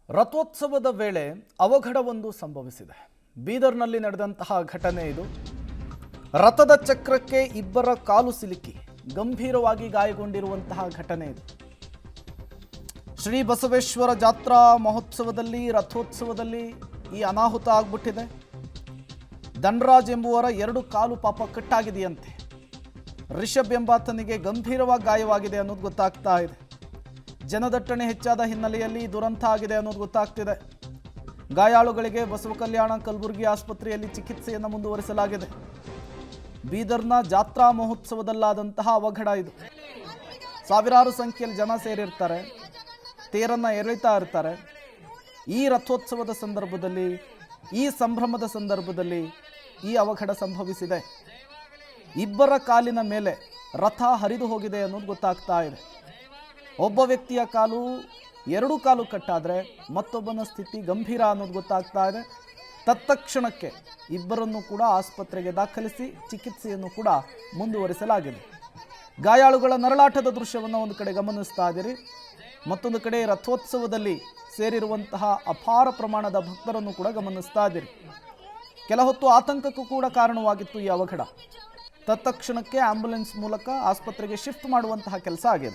ರಥೋತ್ಸವದ ವೇಳೆ ಅವಘಡವೊಂದು ಸಂಭವಿಸಿದೆ. ಬೀದರ್ನಲ್ಲಿ ನಡೆದಂತಹ ಘಟನೆ ಇದು. ರಥದ ಚಕ್ರಕ್ಕೆ ಇಬ್ಬರ ಕಾಲು ಸಿಲುಕಿ ಗಂಭೀರವಾಗಿ ಗಾಯಗೊಂಡಿರುವಂತಹ ಘಟನೆ ಇದು. ಶ್ರೀ ಬಸವೇಶ್ವರ ಜಾತ್ರಾ ಮಹೋತ್ಸವದಲ್ಲಿ ರಥೋತ್ಸವದಲ್ಲಿ ಈ ಅನಾಹುತ ಆಗ್ಬಿಟ್ಟಿದೆ. ಧನರಾಜ್ ಎಂಬುವರ ಎರಡು ಕಾಲು ಪಾಪ ಕಟ್ಟಾಗಿದೆಯಂತೆ. ರಿಷಬ್ ಎಂಬಾತನಿಗೆ ಗಂಭೀರವಾಗಿ ಗಾಯವಾಗಿದೆ ಅನ್ನೋದು ಗೊತ್ತಾಗ್ತಾ ಇದೆ. ಜನದಟ್ಟಣೆ ಹೆಚ್ಚಾದ ಹಿನ್ನೆಲೆಯಲ್ಲಿ ದುರಂತ ಆಗಿದೆ ಅನ್ನೋದು ಗೊತ್ತಾಗ್ತಿದೆ. ಗಾಯಾಳುಗಳಿಗೆ ಬಸವ ಕಲ್ಯಾಣ ಕಲಬುರಗಿ ಆಸ್ಪತ್ರೆಯಲ್ಲಿ ಚಿಕಿತ್ಸೆಯನ್ನು ಮುಂದುವರಿಸಲಾಗಿದೆ. ಬೀದರ್ನ ಜಾತ್ರಾ ಮಹೋತ್ಸವದಲ್ಲಾದಂತಹ ಅವಘಡ ಇದು. ಸಾವಿರಾರು ಸಂಖ್ಯೆಯಲ್ಲಿ ಜನ ಸೇರಿರ್ತಾರೆ, ತೇರನ್ನು ಎಳೆತಾ ಇರ್ತಾರೆ. ಈ ರಥೋತ್ಸವದ ಸಂದರ್ಭದಲ್ಲಿ, ಈ ಸಂಭ್ರಮದ ಸಂದರ್ಭದಲ್ಲಿ ಈ ಅವಘಡ ಸಂಭವಿಸಿದೆ. ಇಬ್ಬರ ಕಾಲಿನ ಮೇಲೆ ರಥ ಹರಿದು ಹೋಗಿದೆ ಅನ್ನೋದು ಗೊತ್ತಾಗ್ತಾ ಇದೆ. ಒಬ್ಬ ವ್ಯಕ್ತಿಯ ಕಾಲು, ಎರಡು ಕಾಲು ಕಟ್ಟಾದರೆ ಮತ್ತೊಬ್ಬನ ಸ್ಥಿತಿ ಗಂಭೀರ ಅನ್ನೋದು ಗೊತ್ತಾಗ್ತಾ ಇದೆ. ತತ್ಕ್ಷಣಕ್ಕೆ ಇಬ್ಬರನ್ನು ಕೂಡ ಆಸ್ಪತ್ರೆಗೆ ದಾಖಲಿಸಿ ಚಿಕಿತ್ಸೆಯನ್ನು ಕೂಡ ಮುಂದುವರಿಸಲಾಗಿದೆ. ಗಾಯಾಳುಗಳ ನರಳಾಟದ ದೃಶ್ಯವನ್ನು ಒಂದು ಕಡೆ ಗಮನಿಸ್ತಾ ಇದ್ದೀರಿ. ಮತ್ತೊಂದು ಕಡೆ ರಥೋತ್ಸವದಲ್ಲಿ ಸೇರಿರುವಂತಹ ಅಪಾರ ಪ್ರಮಾಣದ ಭಕ್ತರನ್ನು ಕೂಡ ಗಮನಿಸ್ತಾ ಇದ್ದೀರಿ. ಕೆಲ ಹೊತ್ತು ಆತಂಕಕ್ಕೂ ಕೂಡ ಕಾರಣವಾಗಿತ್ತು ಈ ಅವಘಡ. ತತ್ಕ್ಷಣಕ್ಕೆ ಆಂಬ್ಯುಲೆನ್ಸ್ ಮೂಲಕ ಆಸ್ಪತ್ರೆಗೆ ಶಿಫ್ಟ್ ಮಾಡುವಂತಹ ಕೆಲಸ ಆಗಿದೆ.